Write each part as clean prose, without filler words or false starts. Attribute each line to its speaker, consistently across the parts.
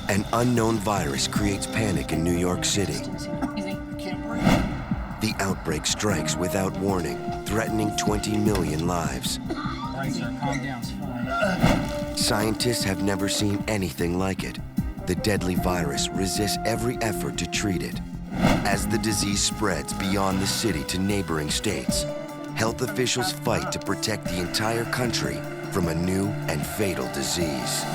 Speaker 1: An unknown virus creates panic in New York City. The outbreak strikes without warning, threatening 20 million lives.
Speaker 2: Right, sir, calm down, it's fine.
Speaker 1: Scientists have never seen anything like it. The deadly virus resists every effort to treat it. As the disease spreads beyond the city to neighboring states, health officials fight to protect the entire country from a new and fatal disease.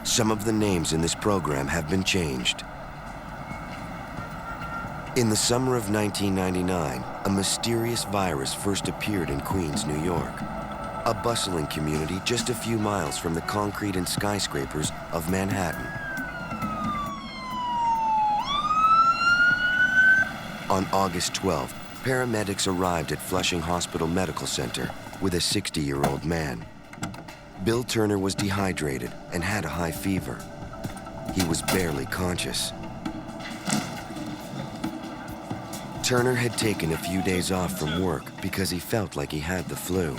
Speaker 1: Some of the names in this program have been changed. In the summer of 1999, a mysterious virus first appeared in Queens, New York, a bustling community just a few miles from the concrete and skyscrapers of Manhattan. On August 12th, paramedics arrived at Flushing Hospital Medical Center with a 60-year-old man. Bill Turner was dehydrated and had a high fever. He was barely conscious. Turner had taken a few days off from work because he felt like he had the flu.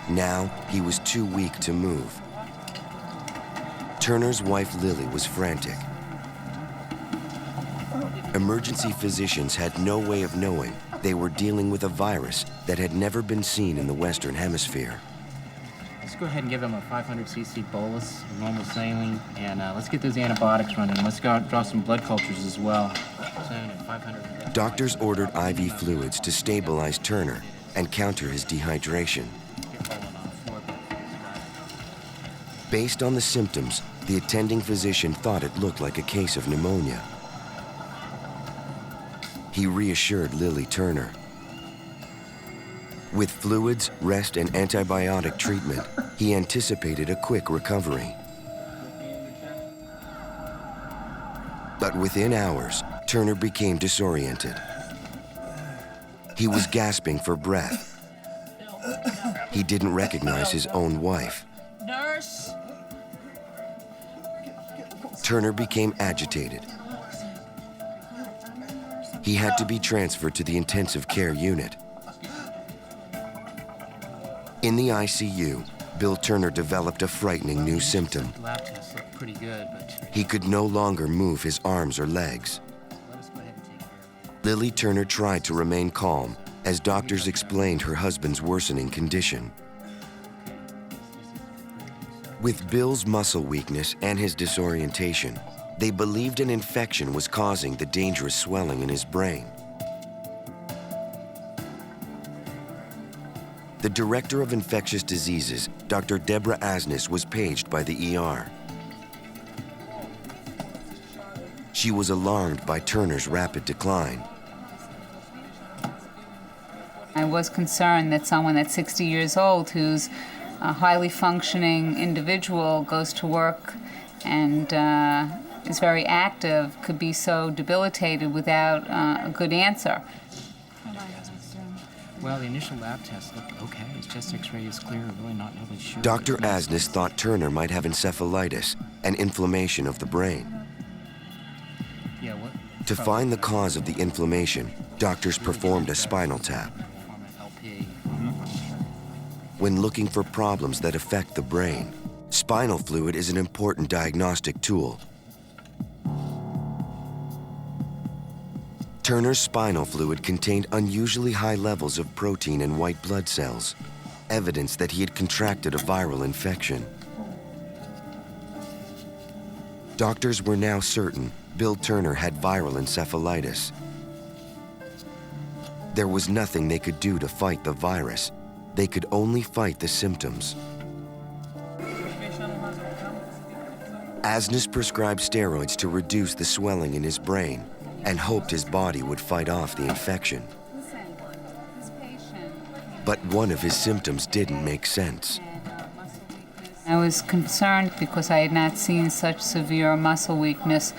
Speaker 1: Now, he was too weak to move. Turner's wife, Lily, was frantic. Emergency physicians had no way of knowing they were dealing with a virus that had never been seen in the Western Hemisphere.
Speaker 2: Let's go ahead and give him a 500cc bolus of normal saline, and let's get those antibiotics running. Let's go draw some blood cultures as well. 500.
Speaker 1: Doctors ordered IV fluids to stabilize Turner and counter his dehydration. Based on the symptoms, the attending physician thought it looked like a case of pneumonia. He reassured Lily Turner. With fluids, rest, and antibiotic treatment, he anticipated a quick recovery. But within hours, Turner became disoriented. He was gasping for breath. He didn't recognize his own wife.
Speaker 3: Nurse!
Speaker 1: Turner became agitated. He had to be transferred to the intensive care unit. In the ICU, Bill Turner developed a frightening new symptom.
Speaker 2: Lab tests look pretty good, but
Speaker 1: He could no longer move his arms or legs.
Speaker 2: let us go ahead and take care of it.
Speaker 1: Lily Turner tried to remain calm as doctors explained her husband's worsening condition. With Bill's muscle weakness and his disorientation, they believed an infection was causing the dangerous swelling in his brain. The director of infectious diseases, Dr. Deborah Asnis, was paged by the ER. She was alarmed by Turner's rapid decline.
Speaker 3: I was concerned that someone that's 60 years old, who's a highly functioning individual, goes to work and is very active, could be so debilitated without a good answer.
Speaker 2: Well, the initial lab tests look okay. His chest X-ray is clear. We're really not really sure.
Speaker 1: Dr. Asnis thought Turner might have encephalitis, an inflammation of the brain.
Speaker 2: Yeah, what?
Speaker 1: To find the cause of the inflammation, doctors performed a spinal tap. When looking for problems that affect the brain, spinal fluid is an important diagnostic tool. Turner's spinal fluid contained unusually high levels of protein in white blood cells, evidence that he had contracted a viral infection. Doctors were now certain Bill Turner had viral encephalitis. There was nothing they could do to fight the virus. They could only fight the symptoms. Asnis prescribed steroids to reduce the swelling in his brain and hoped his body would fight off the infection. But one of his symptoms didn't make sense.
Speaker 3: I was concerned because I had not seen such severe muscle weakness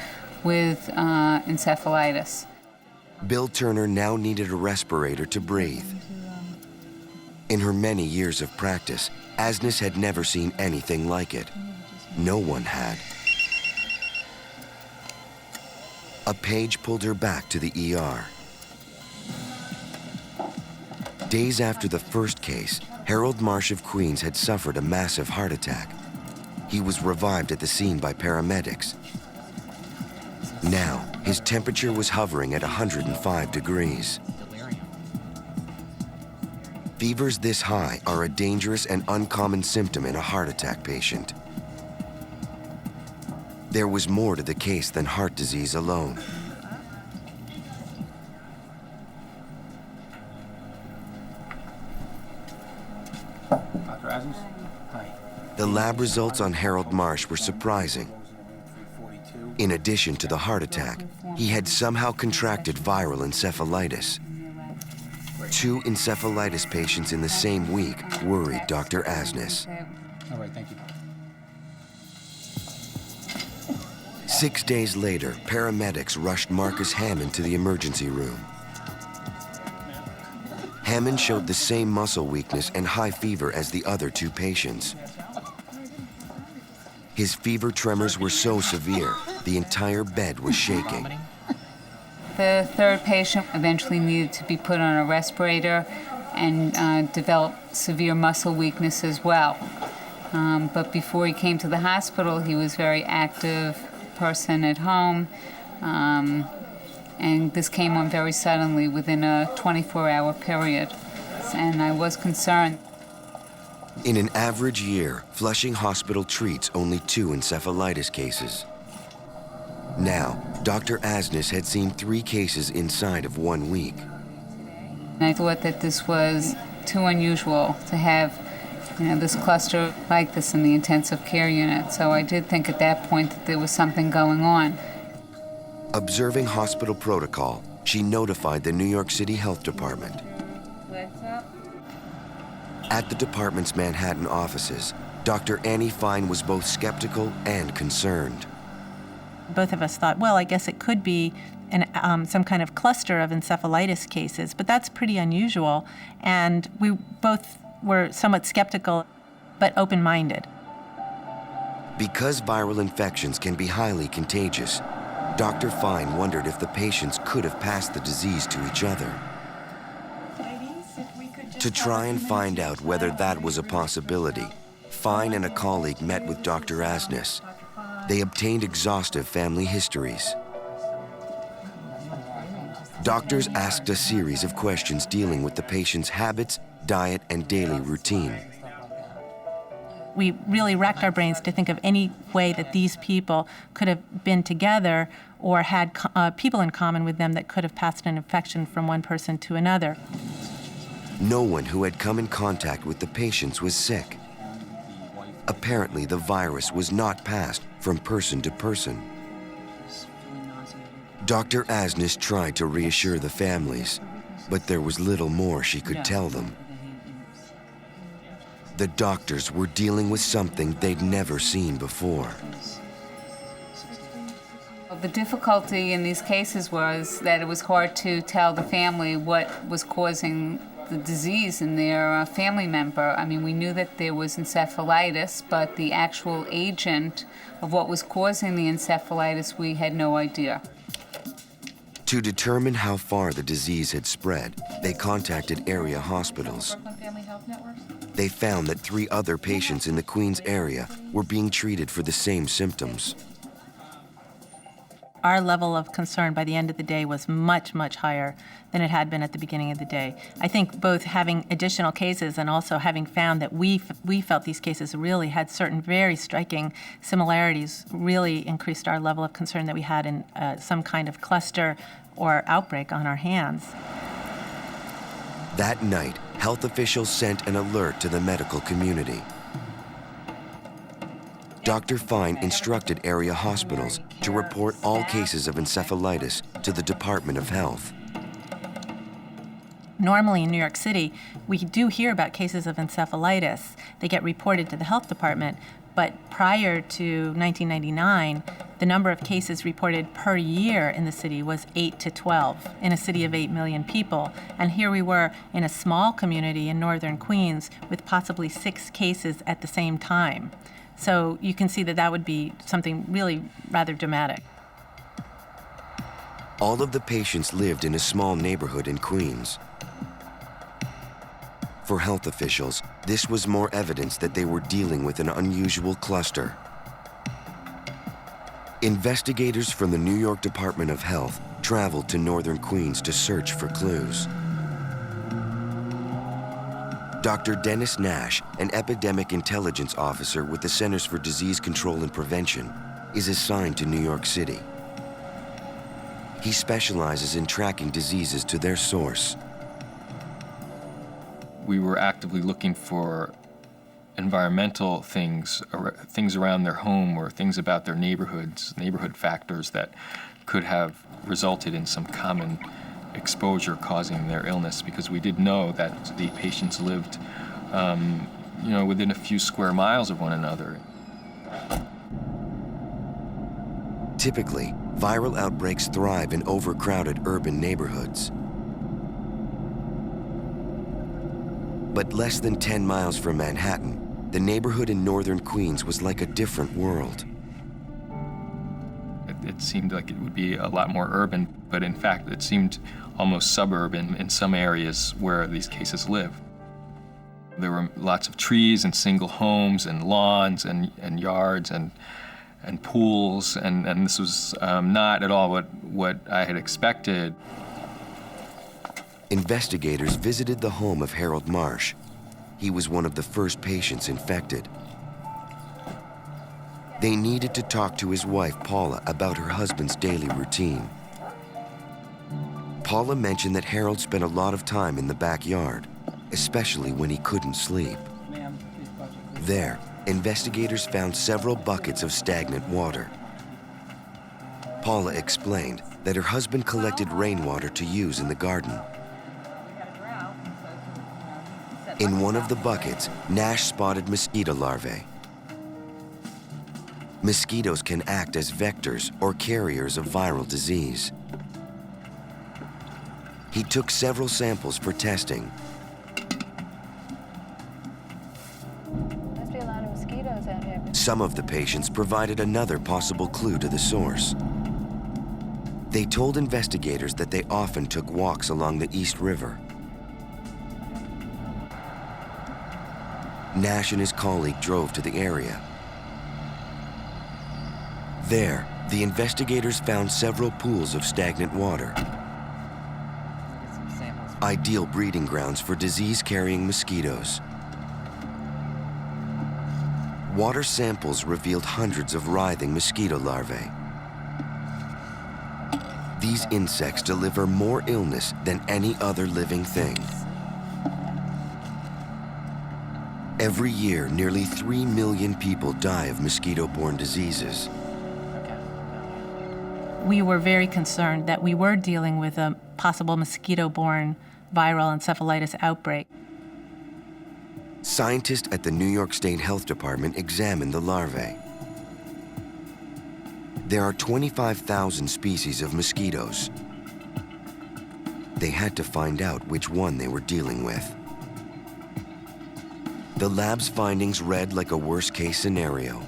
Speaker 3: with encephalitis.
Speaker 1: Bill Turner now needed a respirator to breathe. In her many years of practice, Asnes had never seen anything like it. No one had. A page pulled her back to the ER. Days after the first case, Harold Marsh of Queens had suffered a massive heart attack. He was revived at the scene by paramedics. Now, his temperature was hovering at 105 degrees. Fevers this high are a dangerous and uncommon symptom in a heart attack patient. There was more to the case than heart disease alone.
Speaker 2: Dr. Asnes? Hi.
Speaker 1: The lab results on Harold Marsh were surprising. In addition to the heart attack, he had somehow contracted viral encephalitis. 2 encephalitis patients in the same week worried Dr. Asnes.
Speaker 2: All right, thank you.
Speaker 1: 6 days later, paramedics rushed Marcus Hammond to the emergency room. Hammond showed the same muscle weakness and high fever as the other 2 patients. His fever tremors were so severe, the entire bed was shaking.
Speaker 3: The third patient eventually needed to be put on a respirator and developed severe muscle weakness as well. But before he came to the hospital, he was a very active person at home. And this came on very suddenly within a 24-hour period. And I was concerned.
Speaker 1: In an average year, Flushing Hospital treats only 2 encephalitis cases. Now, Dr. Asnes had seen 3 cases inside of 1 week.
Speaker 3: And I thought that this was too unusual to have, this cluster like this in the intensive care unit. So I did think at that point that there was something going on.
Speaker 1: Observing hospital protocol, she notified the New York City Health Department. At the department's Manhattan offices, Dr. Annie Fine was both skeptical and concerned.
Speaker 4: Both of us thought, well, I guess it could be some kind of cluster of encephalitis cases, but that's pretty unusual. And we both were somewhat skeptical, but open-minded.
Speaker 1: Because viral infections can be highly contagious, Dr. Fine wondered if the patients could have passed the disease to each other. To try and find out whether that was a possibility, Fine and a colleague met with Dr. Asnes. They obtained exhaustive family histories. Doctors asked a series of questions dealing with the patient's habits, diet, and daily routine.
Speaker 4: We really racked our brains to think of any way that these people could have been together or had people in common with them that could have passed an infection from one person to another.
Speaker 1: No one who had come in contact with the patients was sick. Apparently, the virus was not passed from person to person. Dr. Asnes tried to reassure the families, but there was little more she could tell them. The doctors were dealing with something they'd never seen before.
Speaker 3: The difficulty in these cases was that it was hard to tell the family what was causing the disease in their family member. I mean, we knew that there was encephalitis, but the actual agent of what was causing the encephalitis, we had no idea.
Speaker 1: To determine how far the disease had spread, they contacted area hospitals. They found that 3 other patients in the Queens area were being treated for the same symptoms.
Speaker 4: Our level of concern by the end of the day was much, much higher than it had been at the beginning of the day. I think both having additional cases and also having found that we felt these cases really had certain very striking similarities really increased our level of concern that we had in some kind of cluster or outbreak on our hands.
Speaker 1: That night, health officials sent an alert to the medical community. Dr. Fine instructed area hospitals to report all cases of encephalitis to the Department of Health.
Speaker 4: Normally in New York City, we do hear about cases of encephalitis. They get reported to the health department, but prior to 1999, the number of cases reported per year in the city was 8 to 12 in a city of 8 million people. And here we were in a small community in northern Queens with possibly 6 cases at the same time. So you can see that that would be something really rather dramatic.
Speaker 1: All of the patients lived in a small neighborhood in Queens. For health officials, this was more evidence that they were dealing with an unusual cluster. Investigators from the New York Department of Health traveled to northern Queens to search for clues. Dr. Dennis Nash, an epidemic intelligence officer with the Centers for Disease Control and Prevention, is assigned to New York City. He specializes in tracking diseases to their source.
Speaker 5: We were actively looking for environmental things around their home or things about their neighborhoods, neighborhood factors that could have resulted in some common exposure causing their illness, because we did know that the patients lived, within a few square miles of one another.
Speaker 1: Typically, viral outbreaks thrive in overcrowded urban neighborhoods. But less than 10 miles from Manhattan, the neighborhood in northern Queens was like a different world.
Speaker 5: It seemed like it would be a lot more urban, but in fact it seemed almost suburban in some areas where these cases live. There were lots of trees and single homes and lawns and yards and pools, and this was not at all what I had expected.
Speaker 1: Investigators visited the home of Harold Marsh. He was one of the first patients infected. They needed to talk to his wife, Paula, about her husband's daily routine. Paula mentioned that Harold spent a lot of time in the backyard, especially when he couldn't sleep. There, investigators found several buckets of stagnant water. Paula explained that her husband collected rainwater to use in the garden. In one of the buckets, Nash spotted mosquito larvae. Mosquitoes can act as vectors or carriers of viral disease. He took several samples for testing.
Speaker 6: Must be a lot of mosquitoes out here.
Speaker 1: Some of the patients provided another possible clue to the source. They told investigators that they often took walks along the East River. Nash and his colleague drove to the area. There, the investigators found several pools of stagnant water, ideal breeding grounds for disease-carrying mosquitoes. Water samples revealed hundreds of writhing mosquito larvae. These insects deliver more illness than any other living thing. Every year, nearly 3 million people die of mosquito-borne diseases.
Speaker 4: We were very concerned that we were dealing with a possible mosquito-borne viral encephalitis outbreak.
Speaker 1: Scientists at the New York State Health Department examined the larvae. There are 25,000 species of mosquitoes. They had to find out which one they were dealing with. The lab's findings read like a worst-case scenario.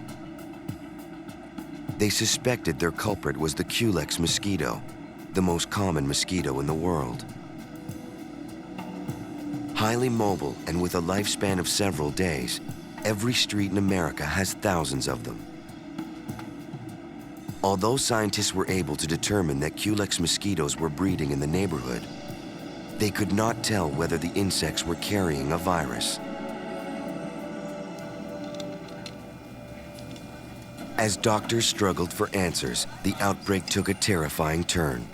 Speaker 1: They suspected their culprit was the Culex mosquito, the most common mosquito in the world. Highly mobile and with a lifespan of several days, every street in America has thousands of them. Although scientists were able to determine that Culex mosquitoes were breeding in the neighborhood, they could not tell whether the insects were carrying a virus. As doctors struggled for answers, the outbreak took a terrifying turn.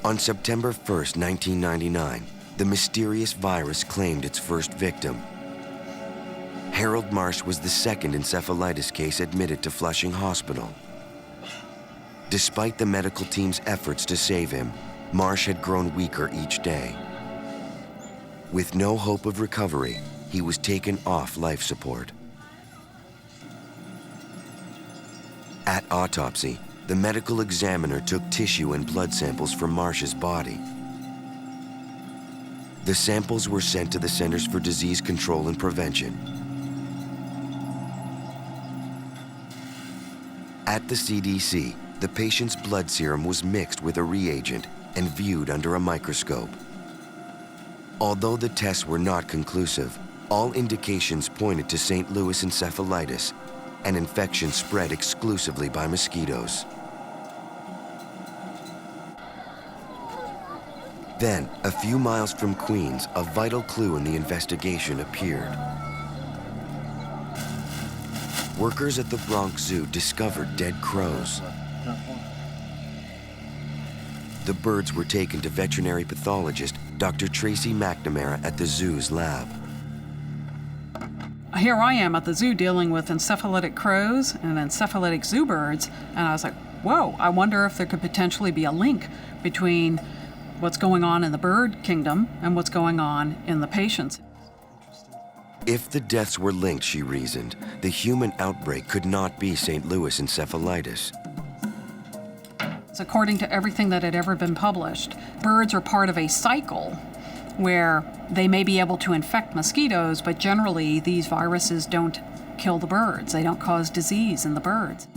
Speaker 1: On September 1st, 1999, the mysterious virus claimed its first victim. Harold Marsh was the second encephalitis case admitted to Flushing Hospital. Despite the medical team's efforts to save him, Marsh had grown weaker each day. With no hope of recovery, he was taken off life support. At autopsy, the medical examiner took tissue and blood samples from Marcia's body. The samples were sent to the Centers for Disease Control and Prevention. At the CDC, the patient's blood serum was mixed with a reagent and viewed under a microscope. Although the tests were not conclusive, all indications pointed to St. Louis encephalitis, an infection spread exclusively by mosquitoes. Then, a few miles from Queens, a vital clue in the investigation appeared. Workers at the Bronx Zoo discovered dead crows. The birds were taken to veterinary pathologist Dr. Tracy McNamara at the zoo's lab.
Speaker 7: Here I am at the zoo dealing with encephalitic crows and encephalitic zoo birds, and I was like, whoa, I wonder if there could potentially be a link between what's going on in the bird kingdom and what's going on in the patients.
Speaker 1: If the deaths were linked, she reasoned, the human outbreak could not be St. Louis encephalitis.
Speaker 7: According to everything that had ever been published, birds are part of a cycle where they may be able to infect mosquitoes, but generally these viruses don't kill the birds. They don't cause disease in the birds.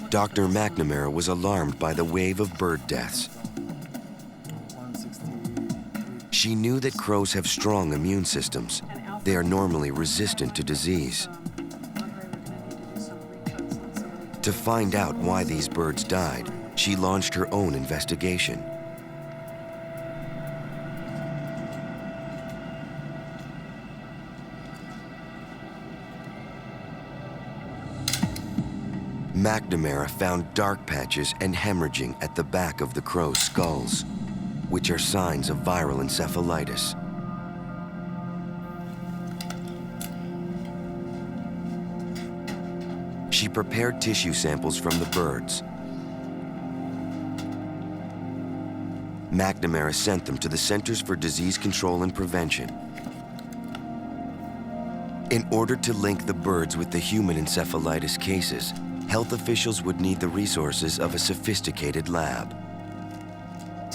Speaker 1: Dr. McNamara was alarmed by the wave of bird deaths. She knew that crows have strong immune systems. They are normally resistant to disease. To find out why these birds died, she launched her own investigation. McNamara found dark patches and hemorrhaging at the back of the crow's skulls, which are signs of viral encephalitis. She prepared tissue samples from the birds. McNamara sent them to the Centers for Disease Control and Prevention. In order to link the birds with the human encephalitis cases, health officials would need the resources of a sophisticated lab.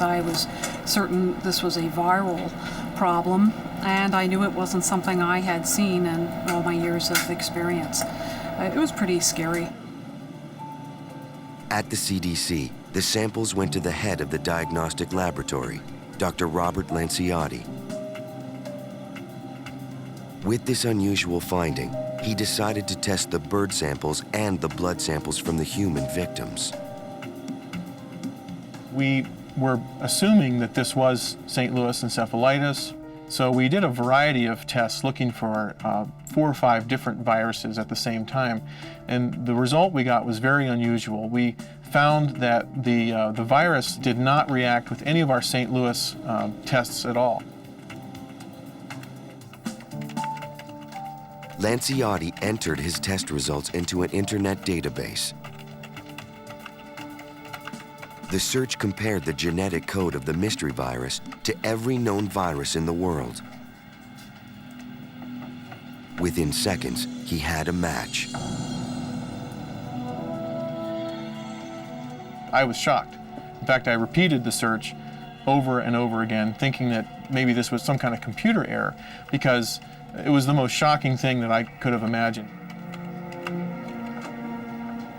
Speaker 7: I was certain this was a viral problem, and I knew it wasn't something I had seen in all my years of experience. It was pretty scary.
Speaker 1: At the CDC, the samples went to the head of the diagnostic laboratory, Dr. Robert Lanciotti. With this unusual finding, he decided to test the bird samples and the blood samples from the human victims.
Speaker 8: We were assuming that this was St. Louis encephalitis, so we did a variety of tests looking for 4 or 5 different viruses at the same time, and the result we got was very unusual. We found that the virus did not react with any of our St. Louis tests at all.
Speaker 1: Lanciotti entered his test results into an internet database. The search compared the genetic code of the mystery virus to every known virus in the world. Within seconds, he had a match.
Speaker 8: I was shocked. In fact, I repeated the search over and over again, thinking that maybe this was some kind of computer error, because it was the most shocking thing that I could have imagined.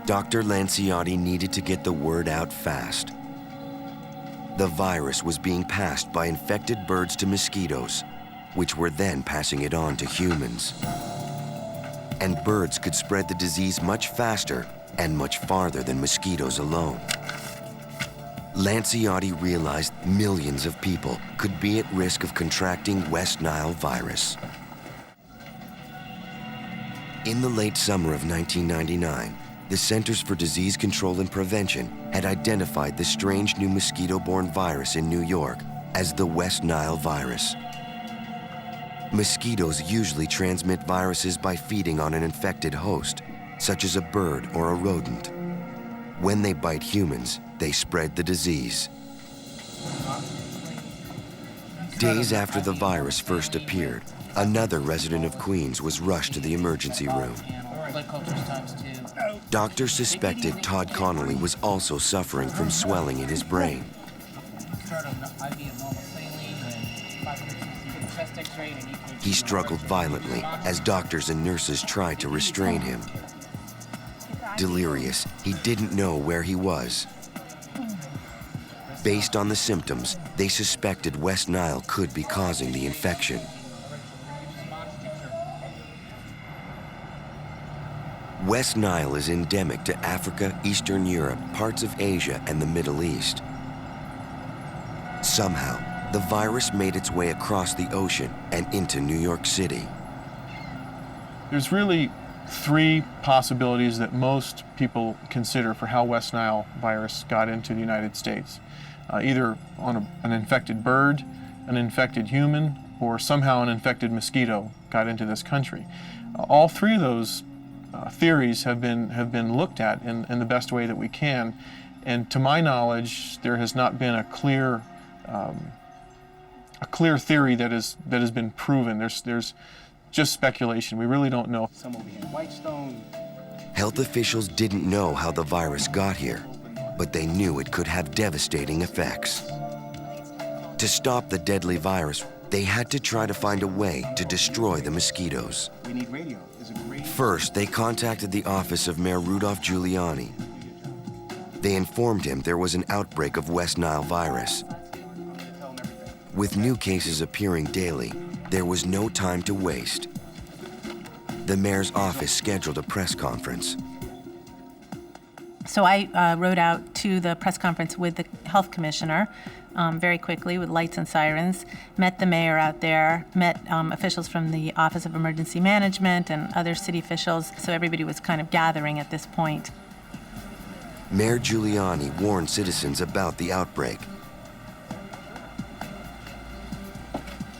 Speaker 1: Dr. Lanciotti needed to get the word out fast. The virus was being passed by infected birds to mosquitoes, which were then passing it on to humans. And birds could spread the disease much faster and much farther than mosquitoes alone. Lanciotti realized millions of people could be at risk of contracting West Nile virus. In the late summer of 1999, the Centers for Disease Control and Prevention had identified the strange new mosquito-borne virus in New York as the West Nile virus. Mosquitoes usually transmit viruses by feeding on an infected host, such as a bird or a rodent. When they bite humans, they spread the disease. Days after the virus first appeared, another resident of Queens was rushed to the emergency room.
Speaker 2: blood cultures times 2.
Speaker 1: Doctors suspected Todd Connolly was also suffering from swelling in his brain.
Speaker 2: Start on IV of normal saline and 500 cc chest x-ray and an EKG.
Speaker 1: He struggled violently as doctors and nurses tried to restrain him. Delirious, he didn't know where he was. Based on the symptoms, they suspected West Nile could be causing the infection. West Nile is endemic to Africa, Eastern Europe, parts of Asia, and the Middle East. Somehow, the virus made its way across the ocean and into New York City.
Speaker 8: There's really 3 possibilities that most people consider for how West Nile virus got into the United States. Either on an infected bird, an infected human, or somehow an infected mosquito got into this country. All 3 of those theories have been looked at in the best way that we can, and to my knowledge, there has not been a clear theory that has been proven. There's just speculation. We really don't know.
Speaker 2: Some over here in Whitestone.
Speaker 1: Health officials didn't know how the virus got here, but they knew it could have devastating effects. To stop the deadly virus, they had to try to find a way to destroy the mosquitoes.
Speaker 2: We need radio. Is it radio?
Speaker 1: First, they contacted the office of Mayor Rudolph Giuliani. They informed him there was an outbreak of West Nile virus. With new cases appearing daily, there was no time to waste. The mayor's office scheduled a press conference.
Speaker 4: So I rode out to the press conference with the health commissioner very quickly with lights and sirens, met the mayor out there, met officials from the Office of Emergency Management and other city officials, so everybody was kind of gathering at this point.
Speaker 1: Mayor Giuliani warned citizens about the outbreak.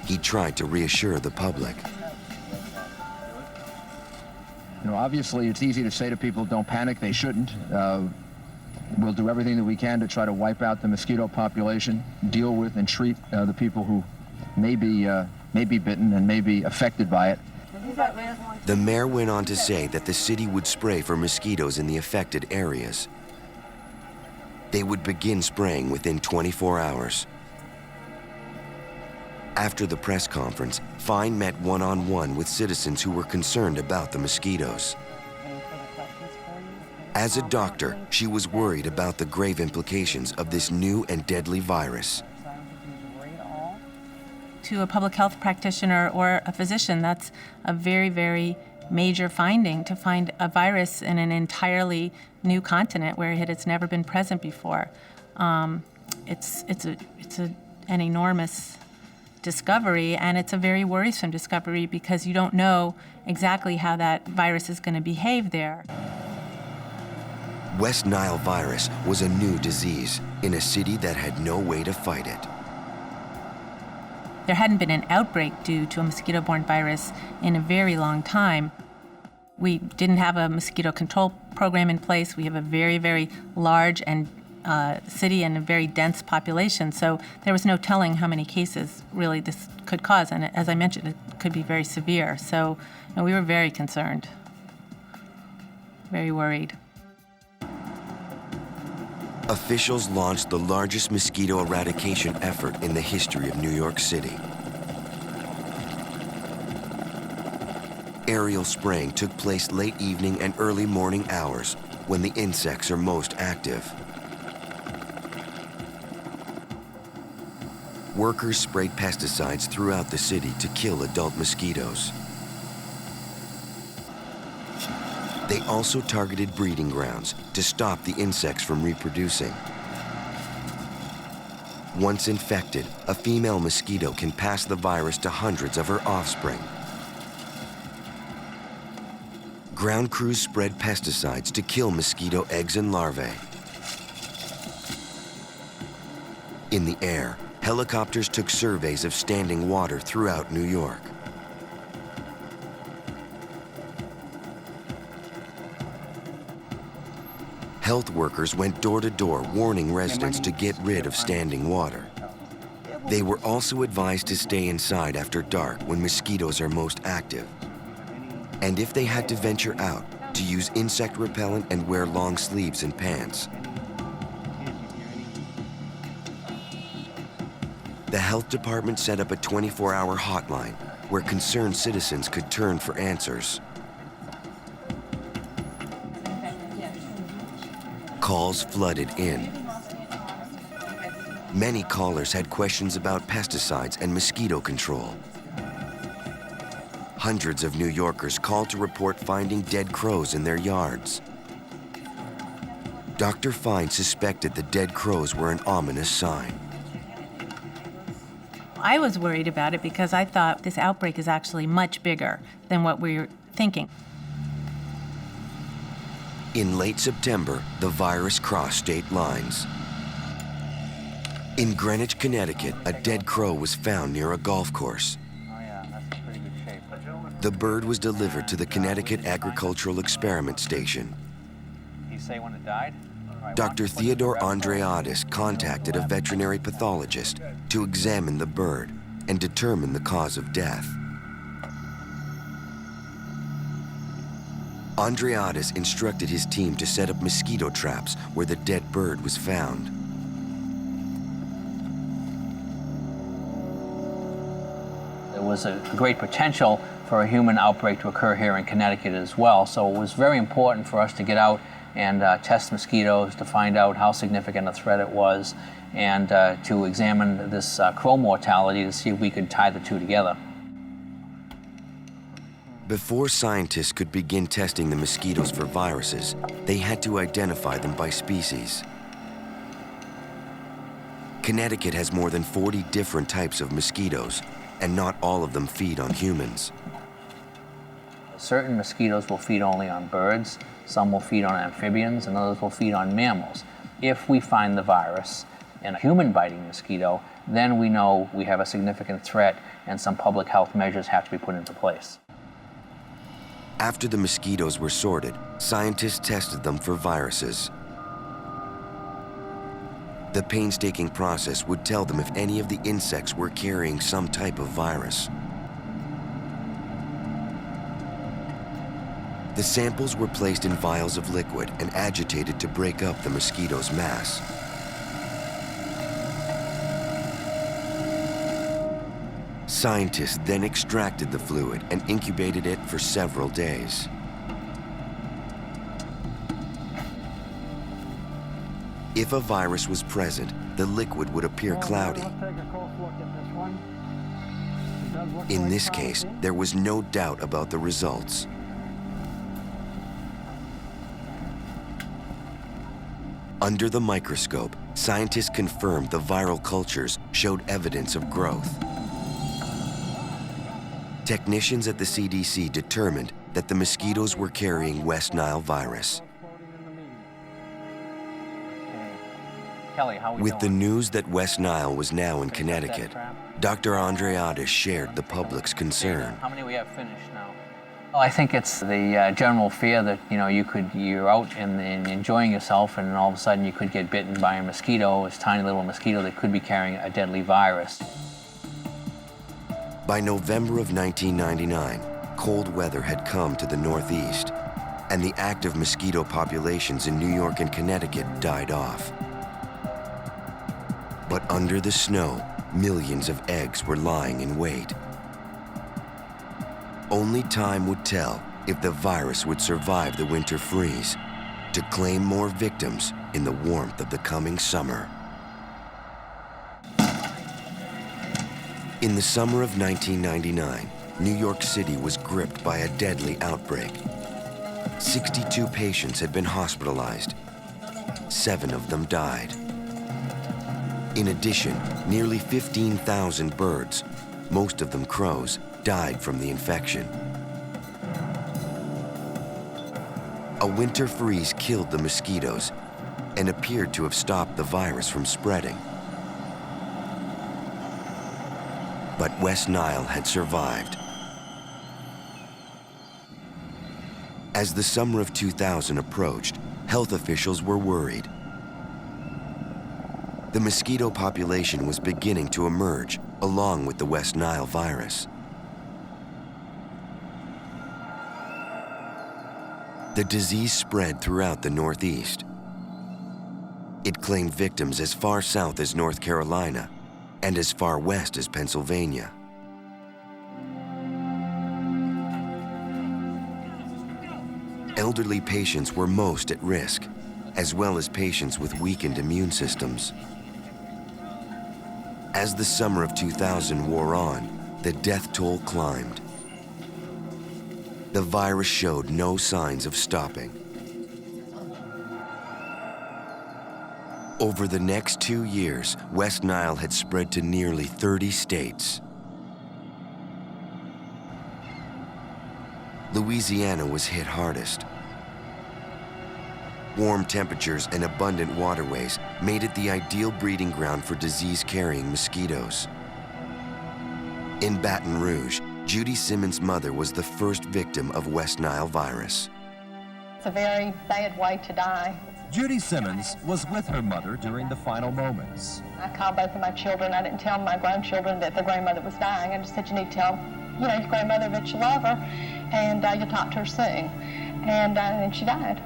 Speaker 1: He tried to reassure the public.
Speaker 9: You know, obviously, it's easy to say to people, don't panic. They shouldn't. We'll do everything that we can to try to wipe out the mosquito population, deal with and treat the people who may be bitten and may be affected by it.
Speaker 1: The mayor went on to say that the city would spray for mosquitoes in the affected areas. They would begin spraying within 24 hours. After the press conference, Fine met one-on-one with citizens who were concerned about the mosquitoes. As a doctor, she was worried about the grave implications of this new and deadly virus.
Speaker 4: To a public health practitioner or a physician, that's a very, very major finding, to find a virus in an entirely new continent where it has never been present before. It's an enormous discovery, and it's a very worrisome discovery because you don't know exactly how that virus is going to behave there.
Speaker 1: West Nile virus was a new disease in a city that had no way to fight it.
Speaker 4: There hadn't been an outbreak due to a mosquito-borne virus in a very long time. We didn't have a mosquito control program in place. We have a very, very large and city and a very dense population, so there was no telling how many cases really this could cause, and as I mentioned, it could be very severe. So we were very concerned, very worried.
Speaker 1: Officials launched the largest mosquito eradication effort in the history of New York City. Aerial spraying took place late evening and early morning hours when the insects are most active. Workers sprayed pesticides throughout the city to kill adult mosquitoes. They also targeted breeding grounds to stop the insects from reproducing. Once infected, a female mosquito can pass the virus to hundreds of her offspring. Ground crews spread pesticides to kill mosquito eggs and larvae. In the air, helicopters took surveys of standing water throughout New York. Health workers went door to door warning residents to get rid of standing water. They were also advised to stay inside after dark when mosquitoes are most active. And if they had to venture out, to use insect repellent and wear long sleeves and pants. The health department set up a 24-hour hotline where concerned citizens could turn for answers. Calls flooded in. Many callers had questions about pesticides and mosquito control. Hundreds of New Yorkers called to report finding dead crows in their yards. Dr. Fine suspected the dead crows were an ominous sign.
Speaker 4: I was worried about it because I thought this outbreak is actually much bigger than what we were thinking.
Speaker 1: In late September, the virus crossed state lines. In Greenwich, Connecticut, a dead crow was found near a golf course. The bird was delivered to the Connecticut Agricultural Experiment Station.
Speaker 10: You say when it died?
Speaker 1: Dr. Theodore Andreadis contacted a veterinary pathologist to examine the bird and determine the cause of death. Andreadis instructed his team to set up mosquito traps where the dead bird was found.
Speaker 10: There was a great potential for a human outbreak to occur here in Connecticut as well, so it was very important for us to get out and test mosquitoes to find out how significant a threat it was, and to examine this crow mortality to see if we could tie the two together.
Speaker 1: Before scientists could begin testing the mosquitoes for viruses, they had to identify them by species. Connecticut has more than 40 different types of mosquitoes, and not all of them feed on humans.
Speaker 10: Certain mosquitoes will feed only on birds, some will feed on amphibians, and others will feed on mammals. If we find the virus in a human-biting mosquito, then we know we have a significant threat and some public health measures have to be put into place.
Speaker 1: After the mosquitoes were sorted, scientists tested them for viruses. The painstaking process would tell them if any of the insects were carrying some type of virus. The samples were placed in vials of liquid and agitated to break up the mosquito's mass. Scientists then extracted the fluid and incubated it for several days. If a virus was present, the liquid would appear cloudy. In this case, there was no doubt about the results. Under the microscope, scientists confirmed the viral cultures showed evidence of growth. Technicians at the CDC determined that the mosquitoes were carrying West Nile virus.
Speaker 10: Kelly, how are we
Speaker 1: With the
Speaker 10: doing?
Speaker 1: news that West Nile was now in Connecticut, Dr. Andreadis shared the public's concern.
Speaker 10: How many we have finished now? Well, I think it's the general fear that, you know, you're out and enjoying yourself and all of a sudden you could get bitten by a mosquito, this tiny little mosquito that could be carrying a deadly virus.
Speaker 1: By November of 1999, cold weather had come to the Northeast, and the active mosquito populations in New York and Connecticut died off. But under the snow, millions of eggs were lying in wait. Only time would tell if the virus would survive the winter freeze to claim more victims in the warmth of the coming summer. In the summer of 1999, New York City was gripped by a deadly outbreak. 62 patients had been hospitalized. 7 of them died. In addition, nearly 15,000 birds, most of them crows, died from the infection. A winter freeze killed the mosquitoes and appeared to have stopped the virus from spreading. But West Nile had survived. As the summer of 2000 approached, health officials were worried. The mosquito population was beginning to emerge along with the West Nile virus. The disease spread throughout the Northeast. It claimed victims as far south as North Carolina and as far west as Pennsylvania. Elderly patients were most at risk, as well as patients with weakened immune systems. As the summer of 2000 wore on, the death toll climbed. The virus showed no signs of stopping. Over the next 2 years, West Nile had spread to nearly 30 states. Louisiana was hit hardest. Warm temperatures and abundant waterways made it the ideal breeding ground for disease-carrying mosquitoes. In Baton Rouge, Judy Simmons' mother was the first victim of West Nile virus.
Speaker 11: It's a very bad way to die.
Speaker 12: Judy Simmons was with her mother during the final moments.
Speaker 11: I called both of my children. I didn't tell my grandchildren that their grandmother was dying. I just said, you need to tell, your grandmother that you love her, and you'll talk to her soon. And she died.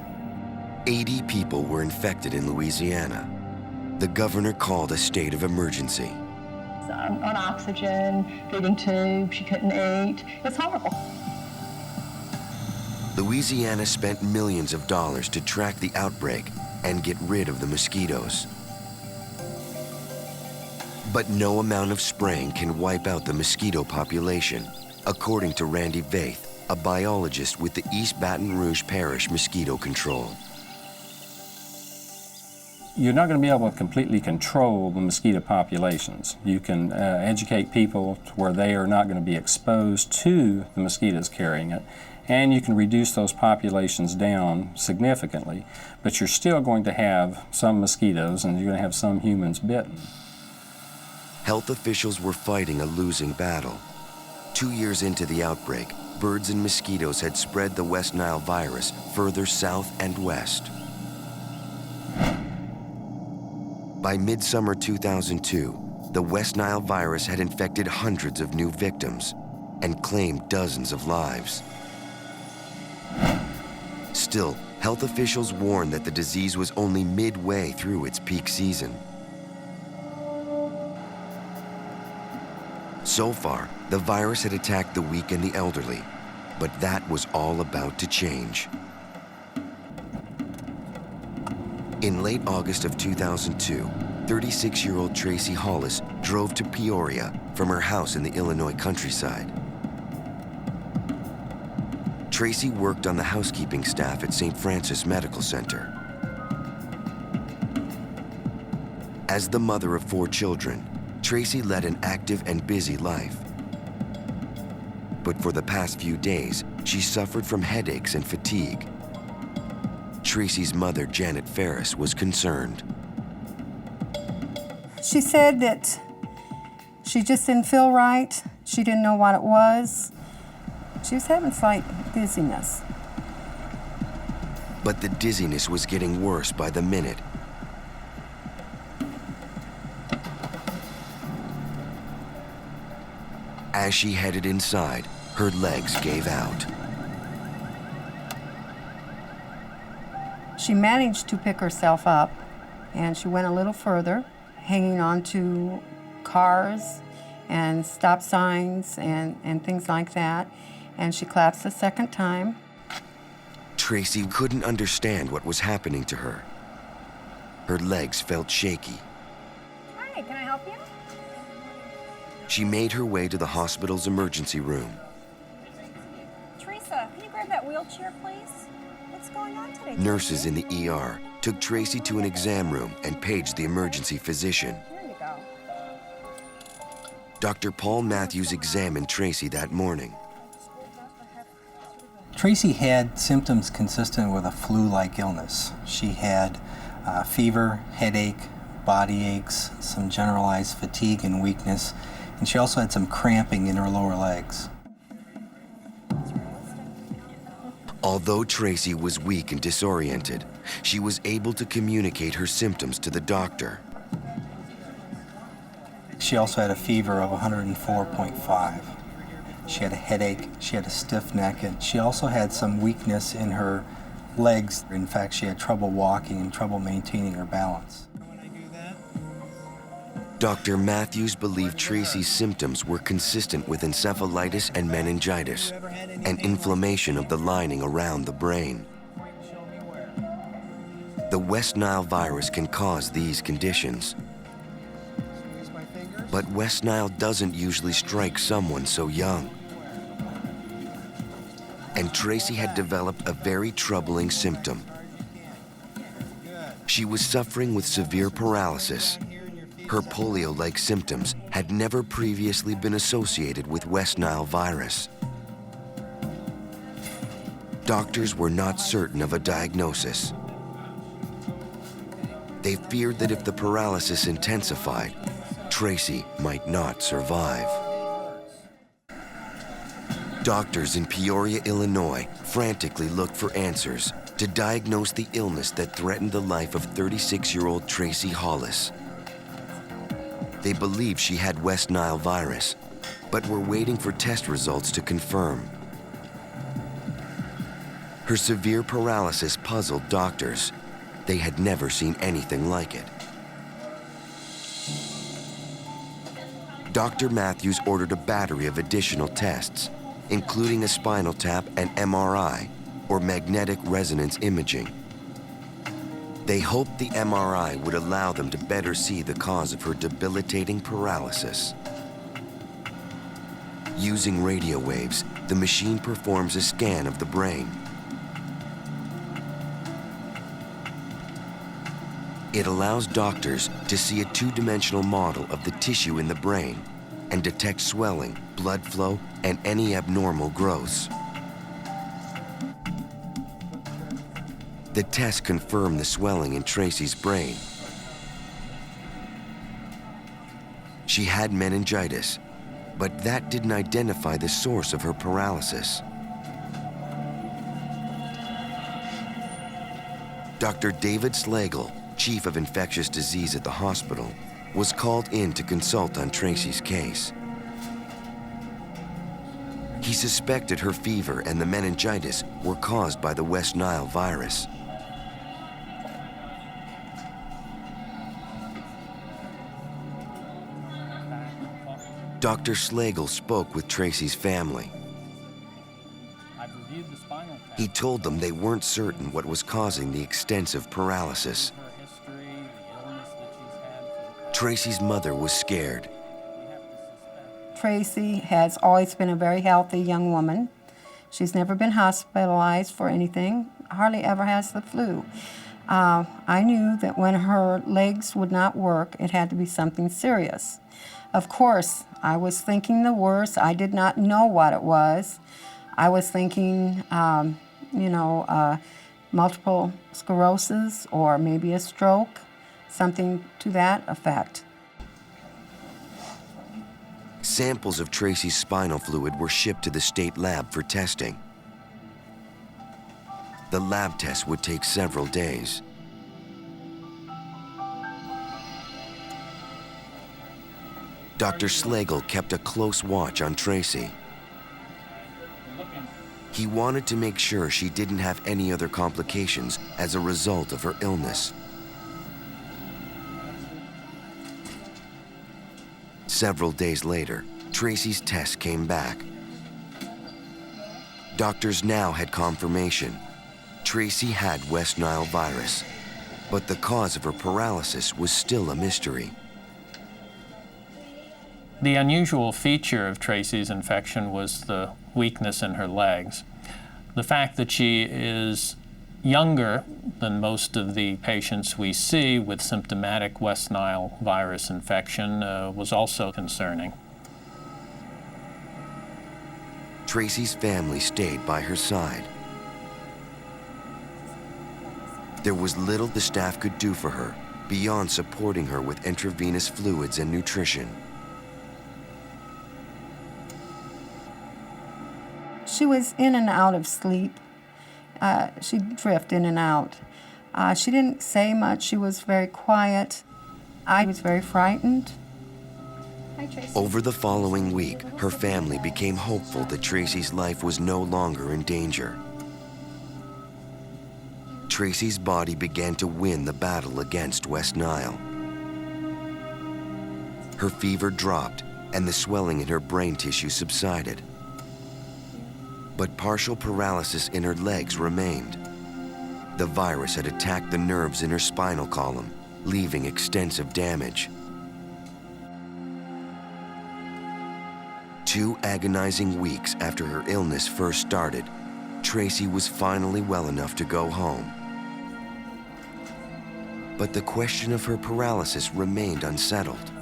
Speaker 1: 80 people were infected in Louisiana. The governor called a state of emergency.
Speaker 11: On oxygen, feeding tube, she couldn't eat. It's horrible.
Speaker 1: Louisiana spent millions of dollars to track the outbreak and get rid of the mosquitoes. But no amount of spraying can wipe out the mosquito population, according to Randy Vaith, a biologist with the East Baton Rouge Parish Mosquito Control.
Speaker 13: You're not going to be able to completely control the mosquito populations. You can educate people to where they are not going to be exposed to the mosquitoes carrying it, and you can reduce those populations down significantly, but you're still going to have some mosquitoes and you're going to have some humans bitten.
Speaker 1: Health officials were fighting a losing battle. 2 years into the outbreak, birds and mosquitoes had spread the West Nile virus further south and west. By midsummer 2002, the West Nile virus had infected hundreds of new victims and claimed dozens of lives. Still, health officials warned that the disease was only midway through its peak season. So far, the virus had attacked the weak and the elderly, but that was all about to change. In late August of 2002, 36-year-old Tracy Hollis drove to Peoria from her house in the Illinois countryside. Tracy worked on the housekeeping staff at St. Francis Medical Center. As the mother of 4 children, Tracy led an active and busy life. But for the past few days, she suffered from headaches and fatigue. Tracy's mother, Janet Ferris, was concerned.
Speaker 14: She said that she just didn't feel right. She didn't know what it was. She was having slight dizziness.
Speaker 1: But the dizziness was getting worse by the minute. As she headed inside, her legs gave out.
Speaker 14: She managed to pick herself up, and she went a little further, hanging on to cars and stop signs and things like that. And she collapsed the second time.
Speaker 1: Tracy couldn't understand what was happening to her. Her legs felt shaky.
Speaker 6: Hi, can I help you?
Speaker 1: She made her way to the hospital's emergency room.
Speaker 6: Teresa, can you grab that wheelchair, please? What's going on today?
Speaker 1: Nurses in the ER took Tracy to an exam room and paged the emergency physician.
Speaker 6: Here you go.
Speaker 1: Dr. Paul Matthews examined Tracy that morning.
Speaker 15: Tracy had symptoms consistent with a flu-like illness. She had fever, headache, body aches, some generalized fatigue and weakness, and she also had some cramping in her lower legs.
Speaker 1: Although Tracy was weak and disoriented, she was able to communicate her symptoms to the doctor.
Speaker 15: She also had a fever of 104.5. She had a headache, she had a stiff neck, and she also had some weakness in her legs. In fact, she had trouble walking and trouble maintaining her balance.
Speaker 1: Dr. Matthews believed Tracy's symptoms were consistent with encephalitis and meningitis, an inflammation of the lining around the brain. The West Nile virus can cause these conditions. But West Nile doesn't usually strike someone so young. And Tracy had developed a very troubling symptom. She was suffering with severe paralysis. Her polio-like symptoms had never previously been associated with West Nile virus. Doctors were not certain of a diagnosis. They feared that if the paralysis intensified, Tracy might not survive. Doctors in Peoria, Illinois, frantically looked for answers to diagnose the illness that threatened the life of 36-year-old Tracy Hollis. They believed she had West Nile virus, but were waiting for test results to confirm. Her severe paralysis puzzled doctors. They had never seen anything like it. Dr. Matthews ordered a battery of additional tests, including a spinal tap and MRI, or magnetic resonance imaging. They hoped the MRI would allow them to better see the cause of her debilitating paralysis. Using radio waves, the machine performs a scan of the brain. It allows doctors to see a two-dimensional model of the tissue in the brain and detect swelling, blood flow, and any abnormal growths. The test confirmed the swelling in Tracy's brain. She had meningitis, but that didn't identify the source of her paralysis. Dr. David Slagle, chief of infectious disease at the hospital, was called in to consult on Tracy's case. He suspected her fever and the meningitis were caused by the West Nile virus. Dr. Slagle spoke with Tracy's family. He told them they weren't certain what was causing the extensive paralysis. Tracy's mother was scared.
Speaker 14: Tracy has always been a very healthy young woman. She's never been hospitalized for anything, hardly ever has the flu. I knew that when her legs would not work, it had to be something serious. Of course, I was thinking the worst. I did not know what it was. I was thinking, multiple sclerosis or maybe a stroke, something to that effect.
Speaker 1: Samples of Tracy's spinal fluid were shipped to the state lab for testing. The lab test would take several days. Dr. Slagle kept a close watch on Tracy. He wanted to make sure she didn't have any other complications as a result of her illness. Several days later, Tracy's test came back. Doctors now had confirmation. Tracy had West Nile virus, but the cause of her paralysis was still a mystery.
Speaker 16: The unusual feature of Tracy's infection was the weakness in her legs. The fact that she is younger than most of the patients we see with symptomatic West Nile virus infection was also concerning.
Speaker 1: Tracy's family stayed by her side. There was little the staff could do for her beyond supporting her with intravenous fluids and nutrition.
Speaker 14: She was in and out of sleep. She'd drift in and out. She didn't say much. She was very quiet. I was very frightened.
Speaker 6: Hi, Tracy.
Speaker 1: Over the following week, her family became hopeful that Tracy's life was no longer in danger. Tracy's body began to win the battle against West Nile. Her fever dropped and the swelling in her brain tissue subsided. But partial paralysis in her legs remained. The virus had attacked the nerves in her spinal column, leaving extensive damage. 2 agonizing weeks after her illness first started, Tracy was finally well enough to go home. But the question of her paralysis remained unsettled.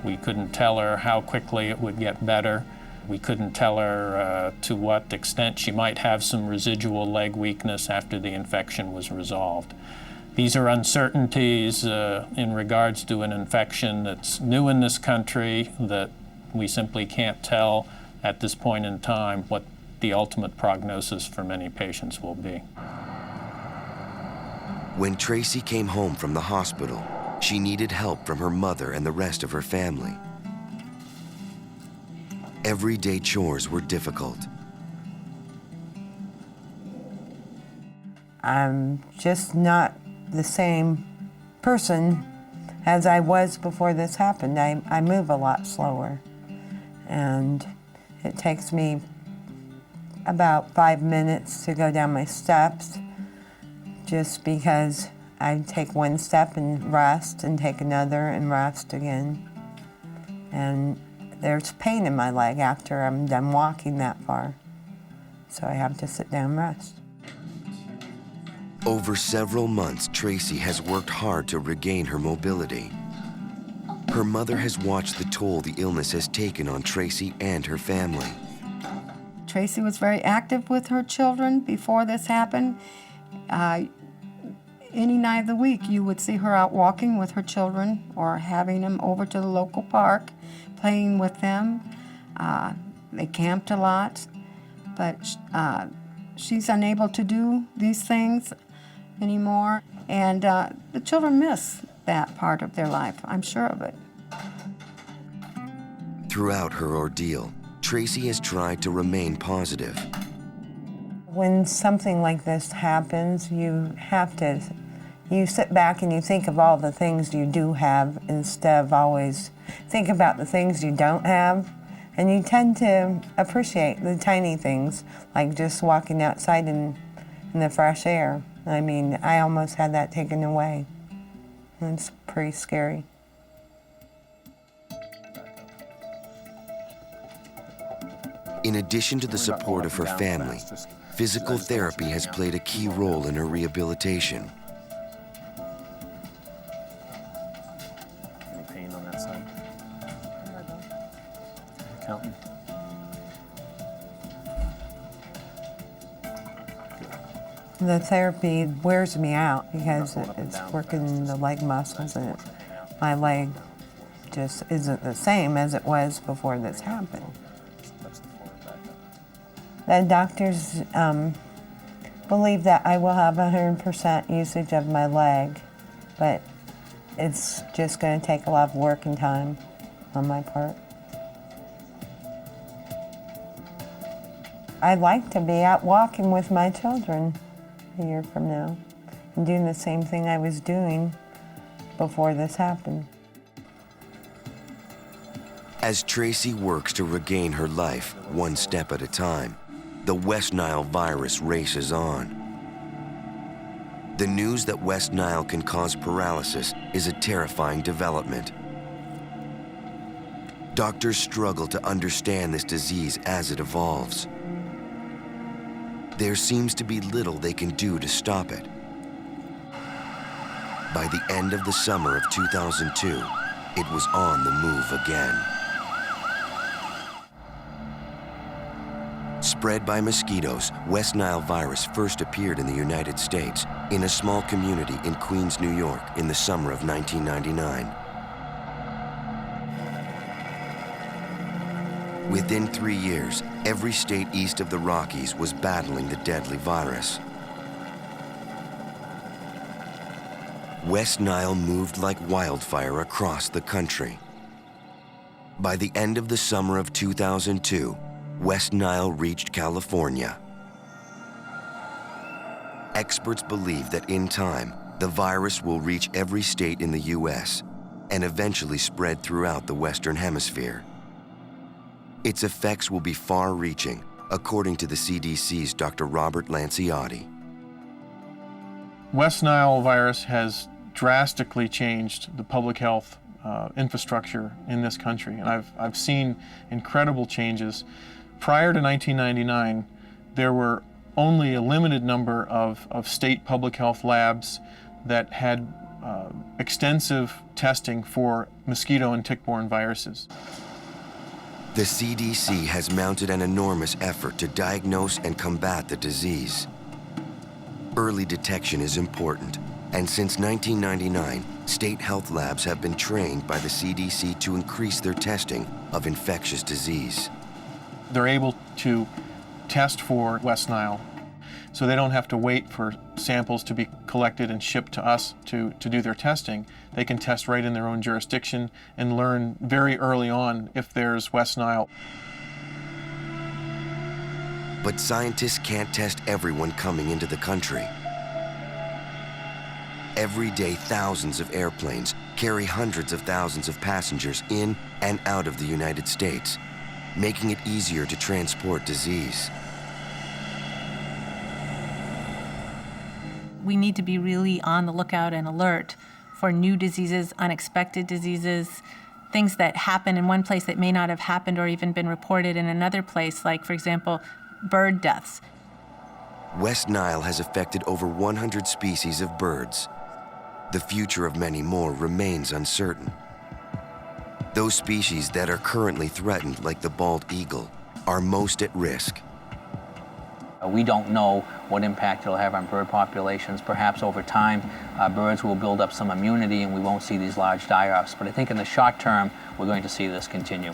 Speaker 16: We couldn't tell her how quickly it would get better. We couldn't tell her to what extent she might have some residual leg weakness after the infection was resolved. These are uncertainties in regards to an infection that's new in this country that we simply can't tell at this point in time what the ultimate prognosis for many patients will be.
Speaker 1: When Tracy came home from the hospital, she needed help from her mother and the rest of her family. Everyday chores were difficult.
Speaker 17: I'm just not the same person as I was before this happened. I move a lot slower, and it takes me about 5 minutes to go down my steps, just because I take one step and rest and take another and rest again. And there's pain in my leg after I'm done walking that far, so I have to sit down and rest.
Speaker 1: Over several months, Tracy has worked hard to regain her mobility. Her mother has watched the toll the illness has taken on Tracy and her family.
Speaker 14: Tracy was very active with her children before this happened. Any night of the week, you would see her out walking with her children or having them over to the local park, playing with them. They camped a lot, but she's unable to do these things anymore, and the children miss that part of their life, I'm sure of it.
Speaker 1: Throughout her ordeal, Tracy has tried to remain positive.
Speaker 17: When something like this happens, you sit back and you think of all the things you do have instead of always think about the things you don't have. And you tend to appreciate the tiny things, like just walking outside in the fresh air. I mean, I almost had that taken away. It's pretty scary.
Speaker 1: In addition to the support of her family, physical therapy has played a key role in her rehabilitation.
Speaker 13: Any pain on that side? Counting.
Speaker 17: The therapy wears me out because it's working the leg muscles, and my leg just isn't the same as it was before this happened. The doctors believe that I will have 100% usage of my leg, but it's just going to take a lot of work and time on my part. I'd like to be out walking with my children a year from now and doing the same thing I was doing before this happened.
Speaker 1: As Tracy works to regain her life one step at a time, the West Nile virus races on. The news that West Nile can cause paralysis is a terrifying development. Doctors struggle to understand this disease as it evolves. There seems to be little they can do to stop it. By the end of the summer of 2002, it was on the move again. Spread by mosquitoes, West Nile virus first appeared in the United States in a small community in Queens, New York in the summer of 1999. Within 3 years, every state east of the Rockies was battling the deadly virus. West Nile moved like wildfire across the country. By the end of the summer of 2002, West Nile reached California. experts believe that in time, the virus will reach every state in the U.S. and eventually spread throughout the Western Hemisphere. Its effects will be far-reaching, according to the CDC's Dr. Robert Lanciotti.
Speaker 8: West Nile virus has drastically changed the public health infrastructure in this country, and I've seen incredible changes. Prior to 1999, there were only a limited number of state public health labs that had extensive testing for mosquito and tick-borne viruses.
Speaker 1: The CDC has mounted an enormous effort to diagnose and combat the disease. Early detection is important, and since 1999, state health labs have been trained by the CDC to increase their testing of infectious disease.
Speaker 8: They're able to test for West Nile, so they don't have to wait for samples to be collected and shipped to us to do their testing. They can test right in their own jurisdiction and learn very early on if there's West Nile.
Speaker 1: But scientists can't test everyone coming into the country. Every day, thousands of airplanes carry hundreds of thousands of passengers in and out of the United States, making it easier to transport disease.
Speaker 4: We need to be really on the lookout and alert for new diseases, unexpected diseases, things that happen in one place that may not have happened or even been reported in another place, like, for example, bird deaths.
Speaker 1: West Nile has affected over 100 species of birds. The future of many more remains uncertain. Those species that are currently threatened, like the bald eagle, are most at risk.
Speaker 10: We don't know what impact it'll have on bird populations. Perhaps over time, birds will build up some immunity and we won't see these large die-offs. But I think in the short term, we're going to see this continue.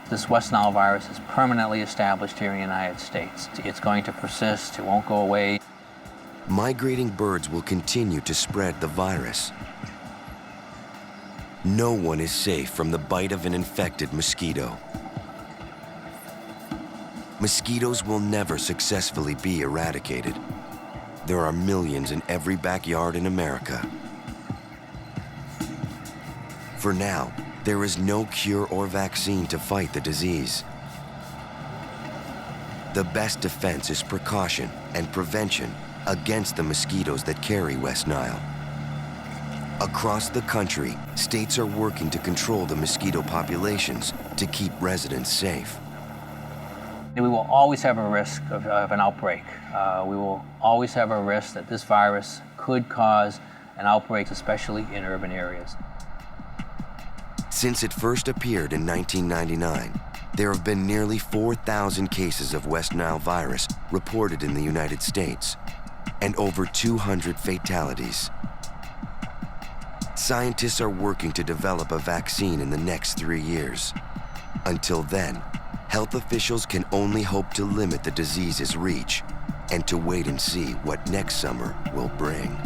Speaker 10: This West Nile virus is permanently established here in the United States. It's going to persist, it won't go away.
Speaker 1: Migrating birds will continue to spread the virus. No one is safe from the bite of an infected mosquito. Mosquitoes will never successfully be eradicated. There are millions in every backyard in America. For now, there is no cure or vaccine to fight the disease. The best defense is precaution and prevention against the mosquitoes that carry West Nile. Across the country, states are working to control the mosquito populations to keep residents safe.
Speaker 10: We will always have a risk of an outbreak. We will always have a risk that this virus could cause an outbreak, especially in urban areas.
Speaker 1: Since it first appeared in 1999, there have been nearly 4,000 cases of West Nile virus reported in the United States, and over 200 fatalities. Scientists are working to develop a vaccine in the next 3 years. Until then, health officials can only hope to limit the disease's reach and to wait and see what next summer will bring.